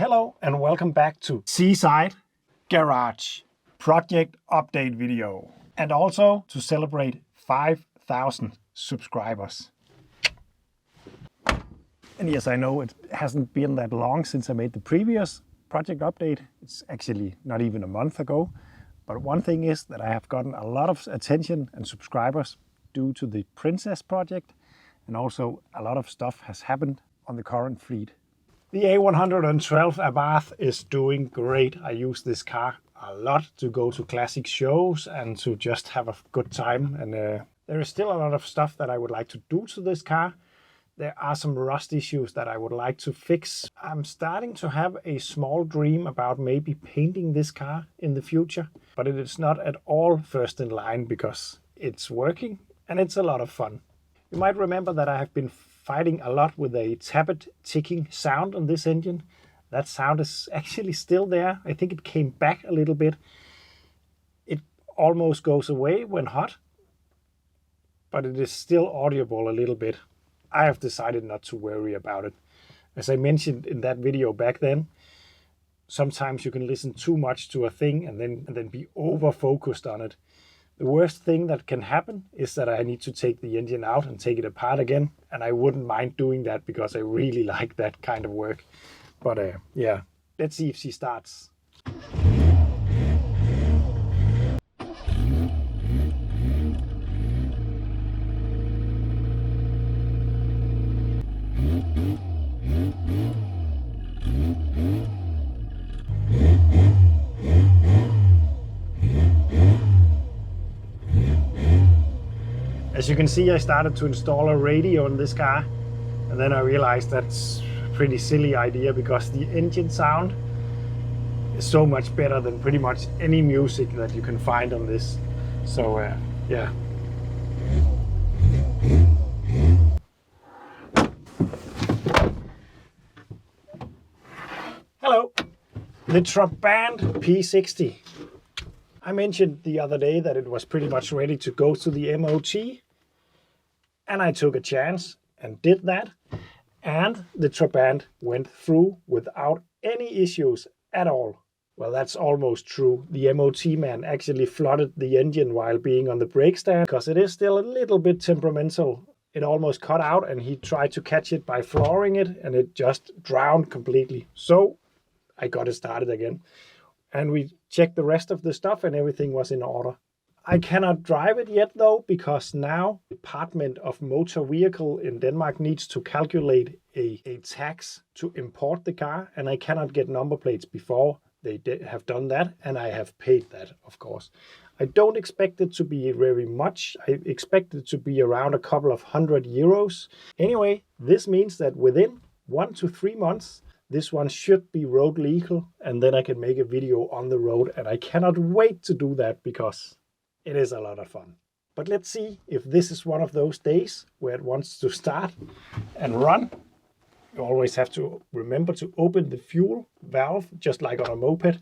Hello and welcome back to Seaside Garage project update video, and also to celebrate 5,000 subscribers. And yes, I know it hasn't been that long since I made the previous project update. It's actually not even a month ago. But one thing is that I have gotten a lot of attention and subscribers due to the Princess project, and also a lot of stuff has happened on the current fleet. The A112 Abarth is doing great. I use this car a lot to go to classic shows and to just have a good time. And there is still a lot of stuff that I would like to do to this car. There are some rust issues that I would like to fix. I'm starting to have a small dream about maybe painting this car in the future, but it is not at all first in line because it's working and it's a lot of fun. You might remember that I have been fighting a lot with a tappet ticking sound on this engine. That sound is actually still there. I think it came back a little bit. It almost goes away when hot, but it is still audible a little bit. I have decided not to worry about it. As I mentioned in that video back then, sometimes you can listen too much to a thing and then be over focused on it. The worst thing that can happen is that I need to take the engine out and take it apart again. And I wouldn't mind doing that because I really like that kind of work. But yeah, let's see if she starts. As you can see, I started to install a radio in this car, and then I realized that's a pretty silly idea because the engine sound is so much better than pretty much any music that you can find on this. So yeah. Hello, the Trabant P60. I mentioned the other day that it was pretty much ready to go to the MOT. And I took a chance and did that. And the Trabant went through without any issues at all. Well, that's almost true. The MOT man actually flooded the engine while being on the brake stand because it is still a little bit temperamental. It almost cut out and he tried to catch it by flooring it and it just drowned completely. So I got it started again. And we checked the rest of the stuff and everything was in order. I cannot drive it yet though, because now the Department of Motor Vehicle in Denmark needs to calculate a tax to import the car, and I cannot get number plates before they have done that, and I have paid that, of course. I don't expect it to be very much. I expect it to be around a couple of €100. Anyway, this means that within 1 to 3 months, this one should be road legal, and then I can make a video on the road, and I cannot wait to do that because it is a lot of fun. But let's see if this is one of those days where it wants to start and run. You always have to remember to open the fuel valve, just like on a moped.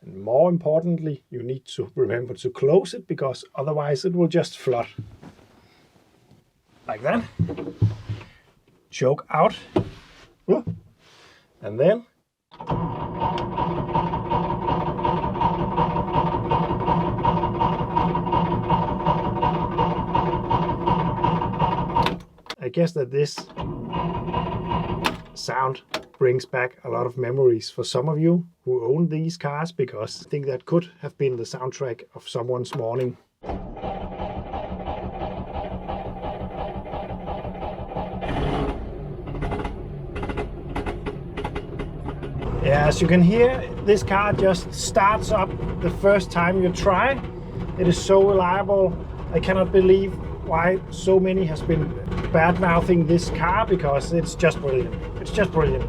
And more importantly, you need to remember to close it because otherwise it will just flood. Like that. Choke out. And then I guess that this sound brings back a lot of memories for some of you who own these cars, because I think that could have been the soundtrack of someone's morning. Yeah, as you can hear, this car just starts up the first time you try. It is so reliable. I cannot believe why so many has been bad-mouthing this car, because it's just brilliant. It's just brilliant.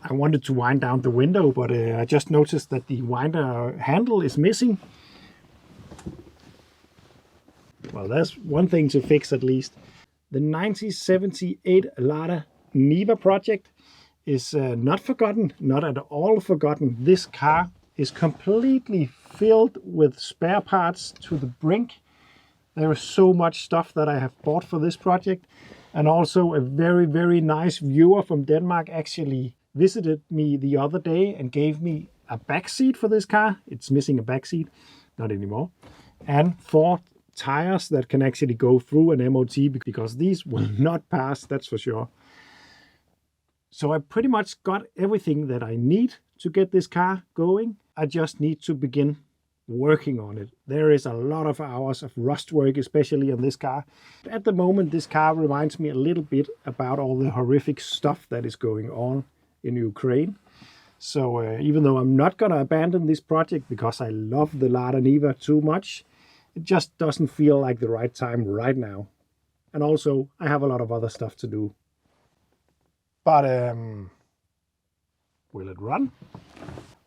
I wanted to wind down the window, but I just noticed that the winder handle is missing. Well, that's one thing to fix at least. The 1978 Lada Niva project is not forgotten, not at all forgotten. This car is completely filled with spare parts to the brink. There is so much stuff that I have bought for this project. And also a very, very nice viewer from Denmark actually visited me the other day and gave me a back seat for this car. It's missing a back seat, not anymore. And 4 tires that can actually go through an MOT, because these will not pass, that's for sure. So I pretty much got everything that I need to get this car going. I just need to begin working on it. There is a lot of hours of rust work, especially on this car. At the moment, this car reminds me a little bit about all the horrific stuff that is going on in Ukraine. So even though I'm not going to abandon this project because I love the Lara Neva too much, it just doesn't feel like the right time right now. And also, I have a lot of other stuff to do. But will it run?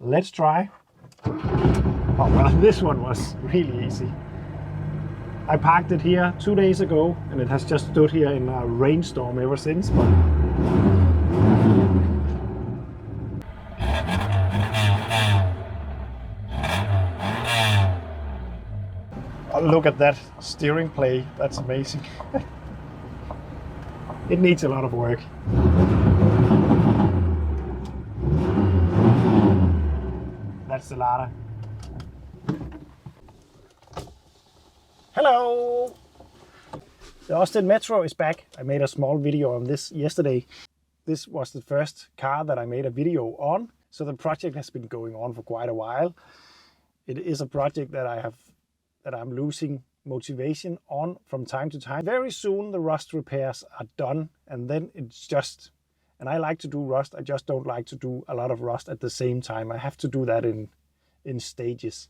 Let's try. Oh well, this one was really easy. I parked it here 2 days ago and it has just stood here in a rainstorm ever since. But oh, look at that steering play, that's amazing. It needs a lot of work. That's the Lada. Hello! The Austin Metro is back. I made a small video on this yesterday. This was the first car that I made a video on, so the project has been going on for quite a while. It is a project that I'm losing motivation on from time to time. Very soon the rust repairs are done, and then it's just, and I like to do rust, I just don't like to do a lot of rust at the same time. I have to do that in stages.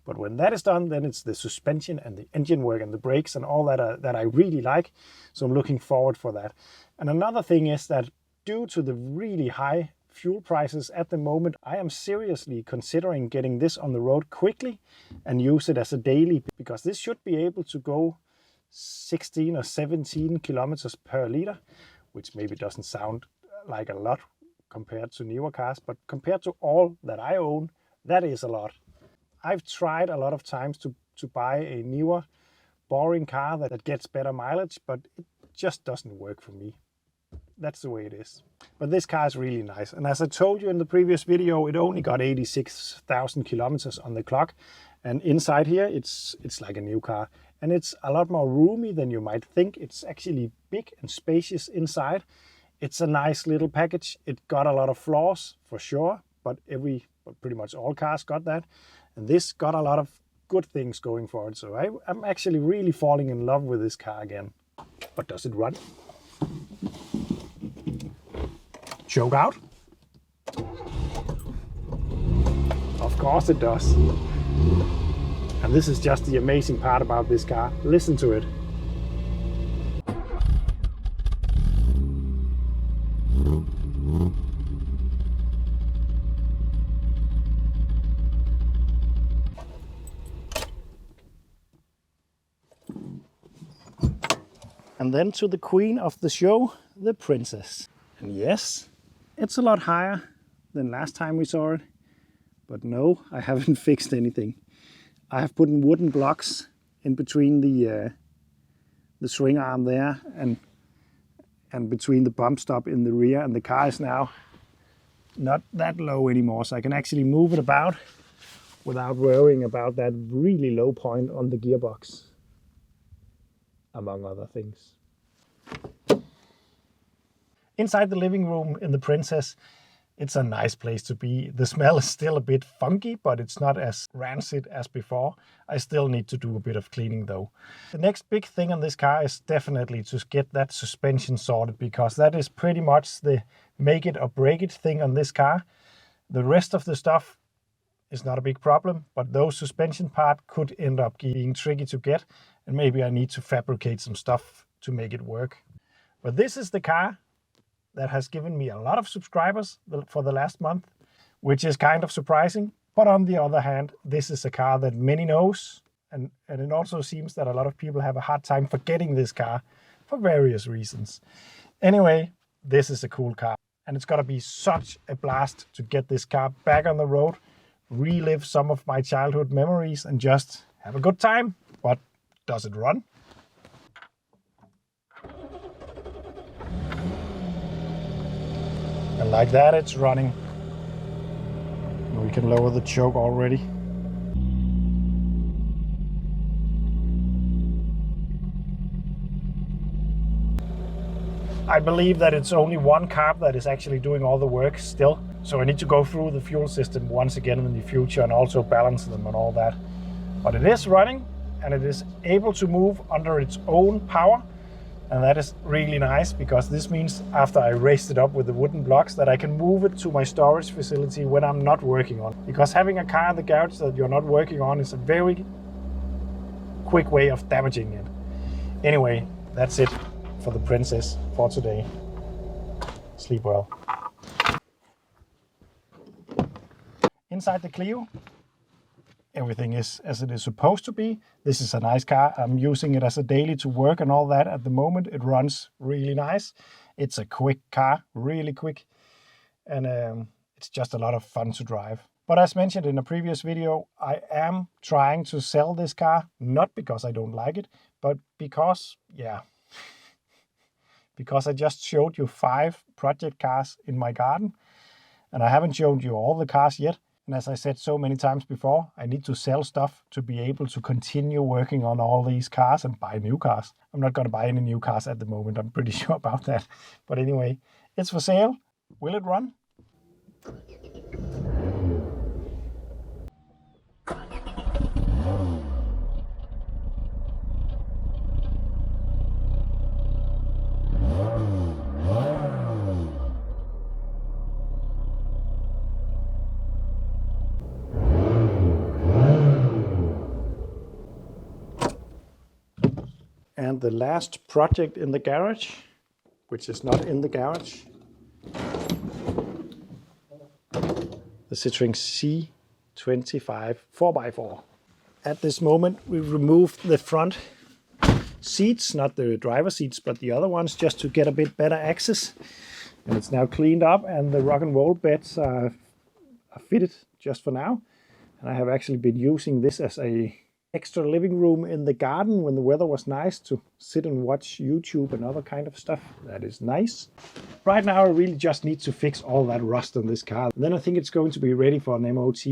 But when that is done, then it's the suspension and the engine work and the brakes and all that that I really like. So I'm looking forward for that. And another thing is that due to the really high fuel prices at the moment, I am seriously considering getting this on the road quickly and use it as a daily, because this should be able to go 16 or 17 kilometers per liter, which maybe doesn't sound like a lot compared to newer cars, but compared to all that I own, that is a lot. I've tried a lot of times to buy a newer, boring car that gets better mileage, but it just doesn't work for me. That's the way it is. But this car is really nice. And as I told you in the previous video, it only got 86,000 kilometers on the clock. And inside here, it's like a new car. And it's a lot more roomy than you might think. It's actually big and spacious inside. It's a nice little package. It got a lot of flaws for sure, but pretty much all cars got that. And this got a lot of good things going for it. So I'm actually really falling in love with this car again. But does it run? Choke out? Of course it does. And this is just the amazing part about this car. Listen to it. And then to the queen of the show, the Princess. And yes, it's a lot higher than last time we saw it. But no, I haven't fixed anything. I have put in wooden blocks in between the swing arm there and between the bump stop in the rear. And the car is now not that low anymore. So I can actually move it about without worrying about that really low point on the gearbox, among other things. Inside the living room in the Princess, it's a nice place to be. The smell is still a bit funky, but it's not as rancid as before. I still need to do a bit of cleaning though. The next big thing on this car is definitely to get that suspension sorted, because that is pretty much the make it or break it thing on this car. The rest of the stuff is not a big problem, but those suspension parts could end up being tricky to get, and maybe I need to fabricate some stuff to make it work. But this is the car that has given me a lot of subscribers for the last month, which is kind of surprising. But on the other hand, this is a car that many knows, and it also seems that a lot of people have a hard time forgetting this car for various reasons. Anyway, this is a cool car, and it's gonna be such a blast to get this car back on the road, relive some of my childhood memories, and just have a good time. But does it run? And like that, it's running. We can lower the choke already. I believe that it's only one carb that is actually doing all the work still. So I need to go through the fuel system once again in the future and also balance them and all that. But it is running and it is able to move under its own power. And that is really nice, because this means after I raised it up with the wooden blocks that I can move it to my storage facility when I'm not working on it. Because having a car in the garage that you're not working on is a very quick way of damaging it. Anyway, that's it for the Princess for today. Sleep well. Inside the Clio, everything is as it is supposed to be. This is a nice car. I'm using it as a daily to work and all that at the moment. It runs really nice. It's a quick car, really quick. And it's just a lot of fun to drive. But as mentioned in a previous video, I am trying to sell this car, not because I don't like it, but because, yeah, because I just showed you 5 project cars in my garden. And I haven't shown you all the cars yet. And as I said so many times before, I need to sell stuff to be able to continue working on all these cars and buy new cars. I'm not going to buy any new cars at the moment, I'm pretty sure about that. But anyway, it's for sale. Will it run? And the last project in the garage, which is not in the garage, the Citroen C25 4x4. At this moment, we removed the front seats, not the driver seats, but the other ones, just to get a bit better access. And it's now cleaned up, and the rock and roll beds are fitted just for now. And I have actually been using this as a extra living room in the garden when the weather was nice to sit and watch YouTube and other kind of stuff. That is nice. Right now I really just need to fix all that rust on this car. And then I think it's going to be ready for an MOT.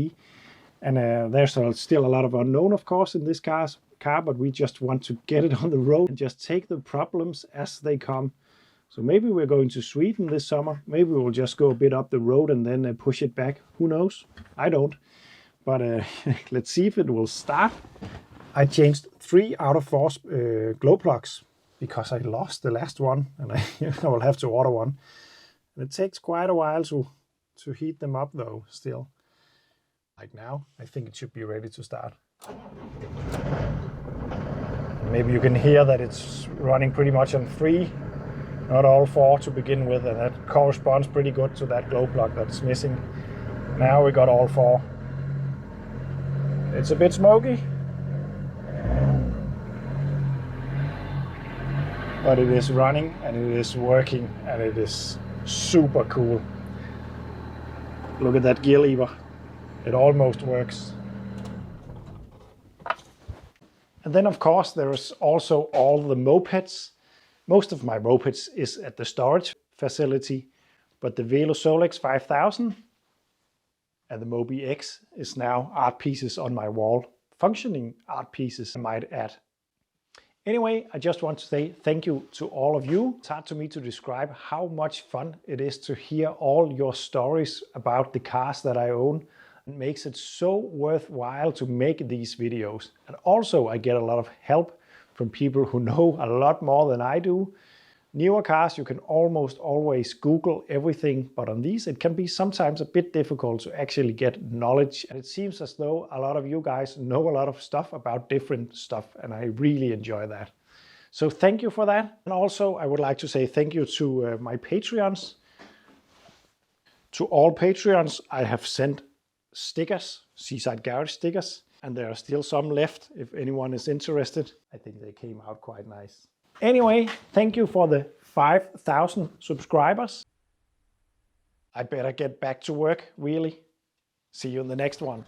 And there's still a lot of unknown, of course, in this car, but we just want to get it on the road and just take the problems as they come. So maybe we're going to Sweden this summer. Maybe we'll just go a bit up the road and then push it back. Who knows? I don't. But let's see if it will start. I changed 3 out of 4 glow plugs because I lost the last one, and I will have to order one. And it takes quite a while to heat them up though, still. Like now, I think it should be ready to start. Maybe you can hear that it's running pretty much on 3, not all 4 to begin with, and that corresponds pretty good to that glow plug that's missing. Now we got all 4. It's a bit smoky, but it is running and it is working and it is super cool. Look at that gear lever. It almost works. And then of course there is also all the mopeds. Most of my mopeds is at the storage facility, but the Velo Solex 5000 and the Mobi X is now art pieces on my wall. Functioning art pieces, I might add. Anyway, I just want to say thank you to all of you. It's hard to me to describe how much fun it is to hear all your stories about the cars that I own. It makes it so worthwhile to make these videos. And also I get a lot of help from people who know a lot more than I do. Newer cars, you can almost always Google everything, but on these it can be sometimes a bit difficult to actually get knowledge. And it seems as though a lot of you guys know a lot of stuff about different stuff, and I really enjoy that. So thank you for that. And also I would like to say thank you to my Patreons. To all Patreons, I have sent stickers, Seaside Garage stickers, and there are still some left if anyone is interested. I think they came out quite nice. Anyway, thank you for the 5,000 subscribers. I better get back to work, really. See you in the next one.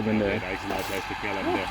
Men der er ikke så meget plads til knallerne der.